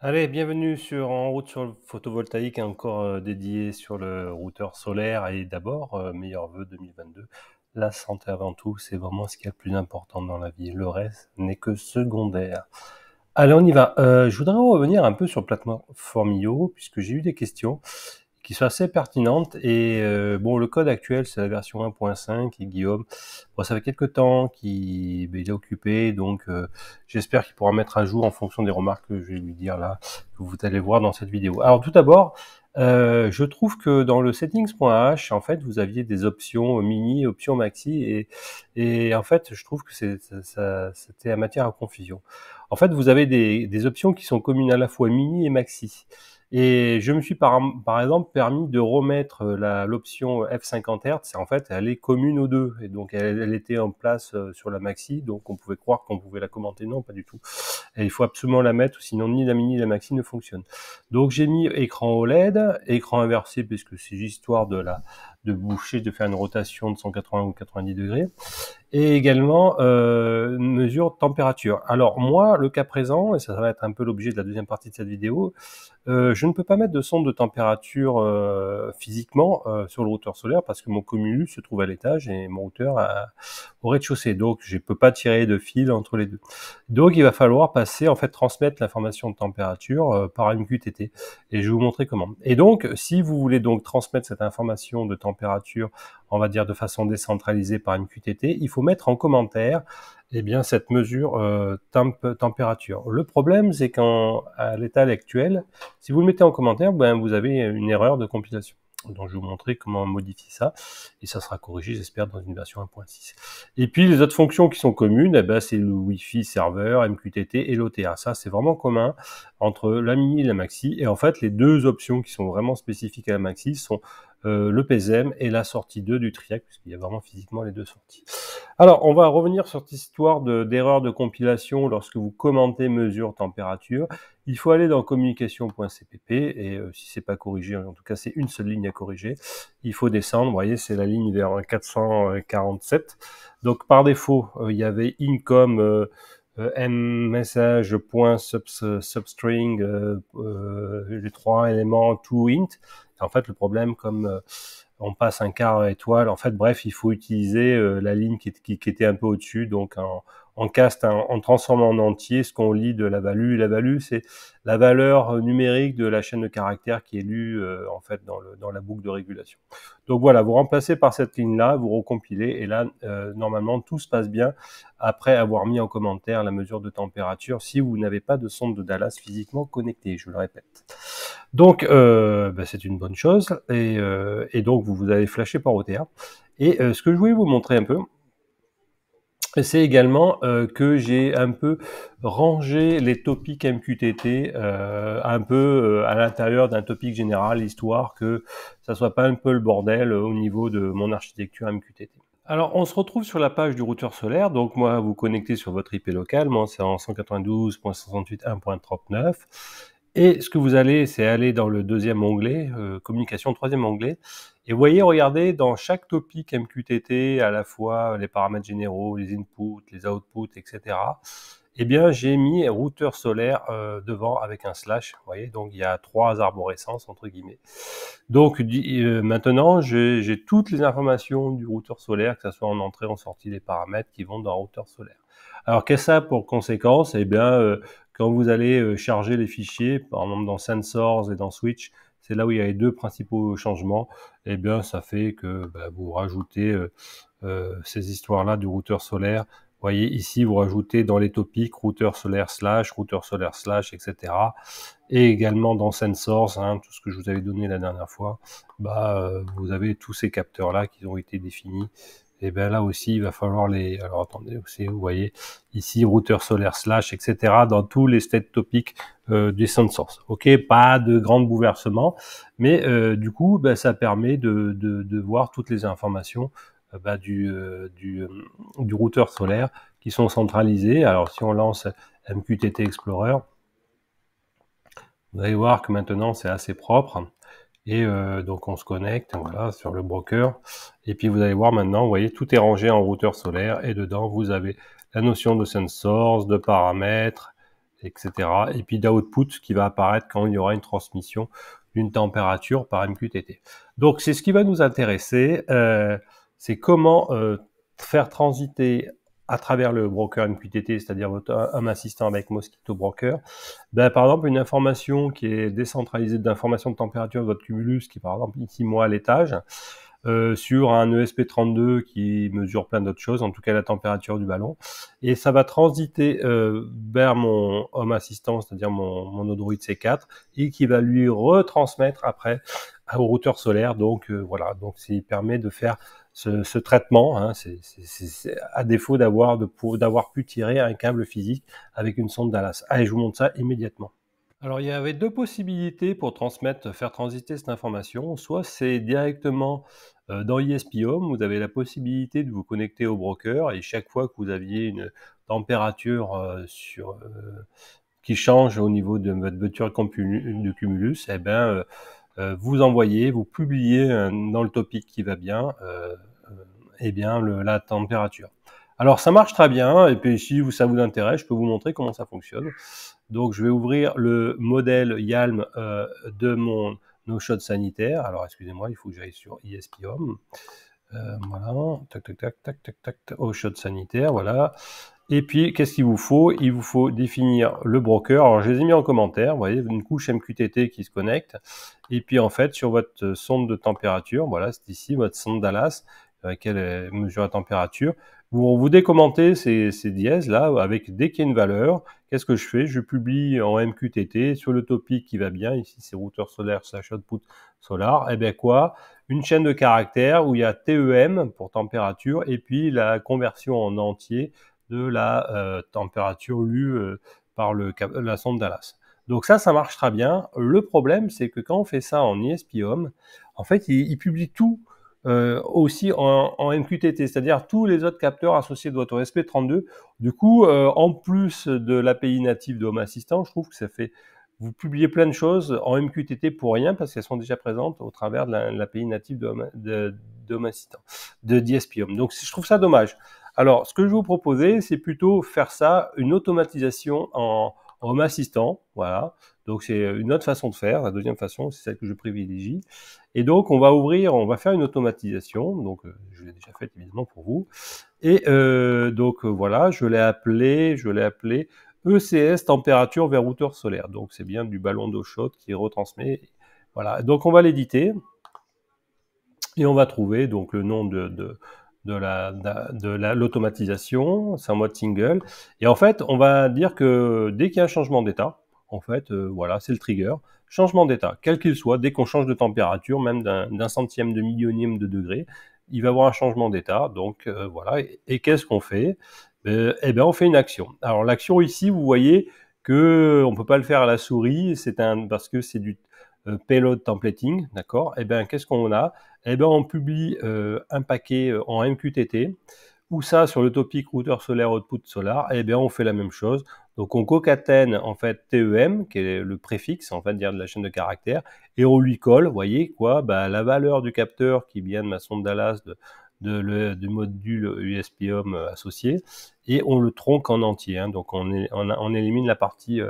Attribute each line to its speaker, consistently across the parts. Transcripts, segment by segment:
Speaker 1: Allez, bienvenue En route sur le photovoltaïque, encore dédié sur le routeur solaire. Et d'abord, meilleurs vœux 2022. La santé avant tout, c'est vraiment ce qui est le plus important dans la vie. Le reste n'est que secondaire. Allez, on y va. Je voudrais revenir un peu sur le plateforme IO, puisque j'ai eu des questions qui sont assez pertinentes. Et bon, le code actuel, c'est la version 1.5. Et Guillaume, bon, ça fait quelques temps qu'il il est occupé, donc j'espère qu'il pourra mettre à jour en fonction des remarques que je vais lui dire là, que vous allez voir dans cette vidéo. Alors tout d'abord, je trouve que dans le settings.h, en fait, vous aviez des options mini, options maxi, et en fait, je trouve que c'était à matière à confusion. En fait, vous avez des options qui sont communes à la fois mini et maxi. Et je me suis par exemple permis de remettre l'option F50 Hz. En fait, elle est commune aux deux, et donc elle était en place sur la maxi, donc on pouvait croire qu'on pouvait la commenter. Non, pas du tout. Et il faut absolument la mettre, sinon ni la mini ni la maxi ne fonctionnent. Donc j'ai mis écran OLED, écran inversé, puisque c'est juste histoire de boucher, de faire une rotation de 180 ou 90 degrés, et également mesure de température. Alors moi, le cas présent, et ça va être un peu l'objet de la deuxième partie de cette vidéo, je ne peux pas mettre de sonde de température physiquement sur le routeur solaire, parce que mon Comulus se trouve à l'étage et mon routeur au rez-de-chaussée. Donc je ne peux pas tirer de fil entre les deux. Donc il va falloir passer, en fait, transmettre l'information de température par MQTT. Et je vais vous montrer comment. Et donc, si vous voulez donc transmettre cette information de température, on va dire de façon décentralisée par MQTT, il faut mettre en commentaire cette mesure température. Le problème, c'est qu'à l'état actuel, si vous le mettez en commentaire, vous avez une erreur de compilation. Donc je vais vous montrer comment modifier ça, et ça sera corrigé, j'espère, dans une version 1.6. Et puis les autres fonctions qui sont communes, c'est le Wi-Fi serveur, MQTT et l'OTA. Ça, c'est vraiment commun entre la mini et la maxi. Et en fait, les deux options qui sont vraiment spécifiques à la maxi sont le PSM et la sortie 2 du TRIAC, puisqu'il y a vraiment physiquement les deux sorties. Alors, on va revenir sur cette histoire d'erreur de compilation lorsque vous commentez mesure température. Il faut aller dans communication.cpp, et si c'est pas corrigé, en tout cas c'est une seule ligne à corriger, il faut descendre. Vous voyez, c'est la ligne vers 447. Donc par défaut, il y avait incom message.substring, les trois éléments toInt. En fait, le problème, comme on passe un quart étoile, en fait, bref, il faut utiliser la ligne qui était un peu au-dessus, donc en cast, en transformant en entier ce qu'on lit de la value. La value, c'est la valeur numérique de la chaîne de caractères qui est lue en fait dans la boucle de régulation. Donc voilà, vous remplacez par cette ligne-là, vous recompilez, et là, normalement, tout se passe bien après avoir mis en commentaire la mesure de température, si vous n'avez pas de sonde de Dallas physiquement connectée, je le répète. Donc, c'est une bonne chose, et donc vous avez flashé par OTA. Et ce que je voulais vous montrer un peu, c'est également que j'ai un peu rangé les topics MQTT un peu à l'intérieur d'un topic général, histoire que ça soit pas un peu le bordel au niveau de mon architecture MQTT. Alors, on se retrouve sur la page du routeur solaire. Donc, moi, vous connectez sur votre IP local. Moi, c'est en 192.168.1.39. Et ce que vous allez, c'est aller dans le deuxième onglet, communication, troisième onglet. Et vous voyez, regardez, dans chaque topic MQTT, à la fois les paramètres généraux, les inputs, les outputs, etc., j'ai mis routeur solaire devant avec un slash. Vous voyez, donc il y a trois arborescences, entre guillemets. Donc maintenant, j'ai toutes les informations du routeur solaire, que ce soit en entrée, en sortie, les paramètres qui vont dans le routeur solaire. Alors, qu'est-ce que ça a pour conséquence? Quand vous allez charger les fichiers, par exemple dans Sensors et dans Switch, c'est là où il y a les deux principaux changements, ça fait que vous rajoutez ces histoires-là du routeur solaire. Vous voyez ici, vous rajoutez dans les topics routeur solaire slash, etc. Et également dans Sensors, tout ce que je vous avais donné la dernière fois, vous avez tous ces capteurs-là qui ont été définis. Et là aussi, il va falloir les... Alors attendez, aussi, vous voyez ici, routeur solaire slash, etc. dans tous les state topics des Sensors. Ok, pas de grand bouleversement, mais du coup, ça permet de voir toutes les informations du routeur solaire qui sont centralisées. Alors si on lance MQTT Explorer, vous allez voir que maintenant c'est assez propre. Et donc on se connecte, voilà, sur le broker. Et puis vous allez voir maintenant, vous voyez, tout est rangé en routeur solaire. Et dedans, vous avez la notion de sensors, de paramètres, etc. Et puis d'output qui va apparaître quand il y aura une transmission d'une température par MQTT. Donc c'est ce qui va nous intéresser, c'est comment faire transiter à travers le broker MQTT, c'est-à-dire votre Home Assistant avec Mosquito Broker, par exemple une information qui est décentralisée d'information de température de votre Cumulus, qui par exemple ici moi à l'étage, sur un ESP32 qui mesure plein d'autres choses, en tout cas la température du ballon, et ça va transiter vers mon Home Assistant, c'est-à-dire mon Odroid C4, et qui va lui retransmettre après au routeur solaire. Donc voilà, donc ça permet de faire ce traitement, hein, c'est à défaut d'avoir pu tirer un câble physique avec une sonde Dallas. Allez, je vous montre ça immédiatement. Alors, il y avait deux possibilités pour faire transiter cette information. Soit c'est directement dans ESP-Home, vous avez la possibilité de vous connecter au broker et chaque fois que vous aviez une température qui change au niveau de votre voiture de Cumulus, vous publiez dans le topic qui va bien, la température. Alors ça marche très bien, et puis si ça vous intéresse, je peux vous montrer comment ça fonctionne. Donc je vais ouvrir le modèle YALM de mon no-shot sanitaire. Alors excusez-moi, il faut que j'aille sur ESP-Home. Voilà, au-shot sanitaire, voilà. Et puis, qu'est-ce qu'il vous faut? Il vous faut définir le broker. Alors, je les ai mis en commentaire. Vous voyez, une couche MQTT qui se connecte. Et puis, en fait, sur votre sonde de température, voilà, c'est ici, votre sonde Dallas, avec laquelle mesure la température. Vous décommentez ces dièses là, avec dès qu'il y a une valeur. Qu'est-ce que je fais? Je publie en MQTT sur le topic qui va bien. Ici, c'est routeur solaire / output solar. Et bien quoi? Une chaîne de caractères où il y a TEM pour température et puis la conversion en entier de la température lue par la sonde Dallas. Donc ça marche très bien. Le problème, c'est que quand on fait ça en ESP-Home, en fait, il publie tout aussi en MQTT, c'est-à-dire tous les autres capteurs associés de votre ESP32. Du coup, en plus de l'API native de Home Assistant, je trouve que ça fait... Vous publiez plein de choses en MQTT pour rien parce qu'elles sont déjà présentes au travers de l'API native de Home Assistant, de DSP-Home. Donc je trouve ça dommage. Alors, ce que je vais vous proposer, c'est plutôt faire ça, une automatisation en Home Assistant, voilà. Donc, c'est une autre façon de faire. La deuxième façon, c'est celle que je privilégie. Et donc, on va faire une automatisation. Donc, je l'ai déjà faite évidemment pour vous. Et voilà, je l'ai appelé ECS température vers routeur solaire. Donc, c'est bien du ballon d'eau chaude qui retransmet. Voilà. Donc, on va l'éditer et on va trouver donc le nom de l'automatisation, c'est un mode single. Et en fait, on va dire que dès qu'il y a un changement d'état, en fait, voilà, c'est le trigger. Changement d'état, quel qu'il soit, dès qu'on change de température, même d'un centième de millionième de degré, il va y avoir un changement d'état. Donc voilà. Et qu'est-ce qu'on fait? On fait une action. Alors l'action ici, vous voyez que on peut pas le faire à la souris, parce que c'est du payload templating, d'accord? Qu'est-ce qu'on a? On publie un paquet en MQTT, ou ça sur le topic routeur solaire output solar, on fait la même chose. Donc on concatène en fait TEM, qui est le préfixe en fait dire de la chaîne de caractères, et on lui colle, vous voyez quoi, la valeur du capteur qui vient de ma sonde Dallas du module USP-Home associé, et on le tronque en entier. Hein. Donc on élimine la partie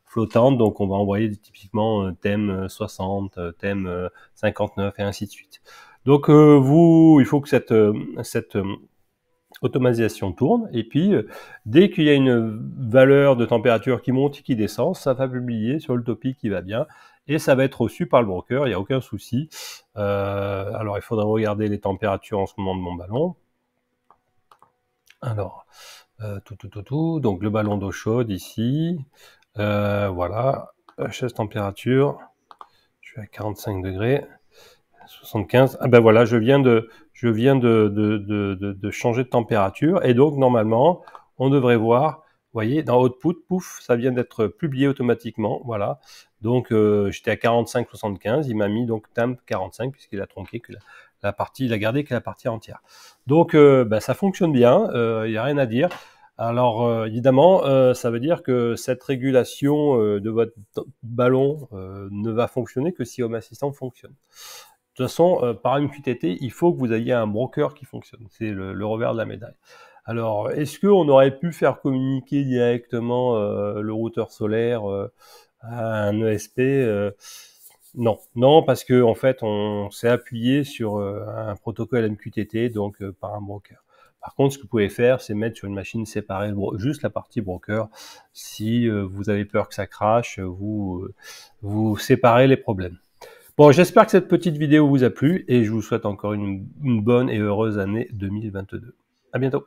Speaker 1: flottante, donc on va envoyer typiquement thème 60, thème 59 et ainsi de suite. Donc il faut que cette automatisation tourne, et puis dès qu'il y a une valeur de température qui monte et qui descend, ça va publier sur le topic qui va bien, et ça va être reçu par le broker, il n'y a aucun souci. Alors il faudra regarder les températures en ce moment de mon ballon. Alors, donc le ballon d'eau chaude ici, voilà, HS température, je suis à 45 degrés, 75, voilà, je viens de changer de température, et donc normalement, on devrait voir, vous voyez, dans Output, pouf, ça vient d'être publié automatiquement, voilà. Donc j'étais à 45,75, il m'a mis donc temp 45, puisqu'il a tronqué que la partie, il a gardé que la partie entière. Donc ça fonctionne bien, il n'y a rien à dire. Alors évidemment, ça veut dire que cette régulation de votre ballon ne va fonctionner que si Home Assistant fonctionne. De toute façon, par MQTT, il faut que vous ayez un broker qui fonctionne. C'est le revers de la médaille. Alors, est-ce qu'on aurait pu faire communiquer directement le routeur solaire à un ESP? Non, non, parce que en fait, on s'est appuyé sur un protocole MQTT, donc par un broker. Par contre, ce que vous pouvez faire, c'est mettre sur une machine séparée juste la partie broker. Si vous avez peur que ça crache, vous séparez les problèmes. Bon, j'espère que cette petite vidéo vous a plu et je vous souhaite encore une bonne et heureuse année 2022. À bientôt.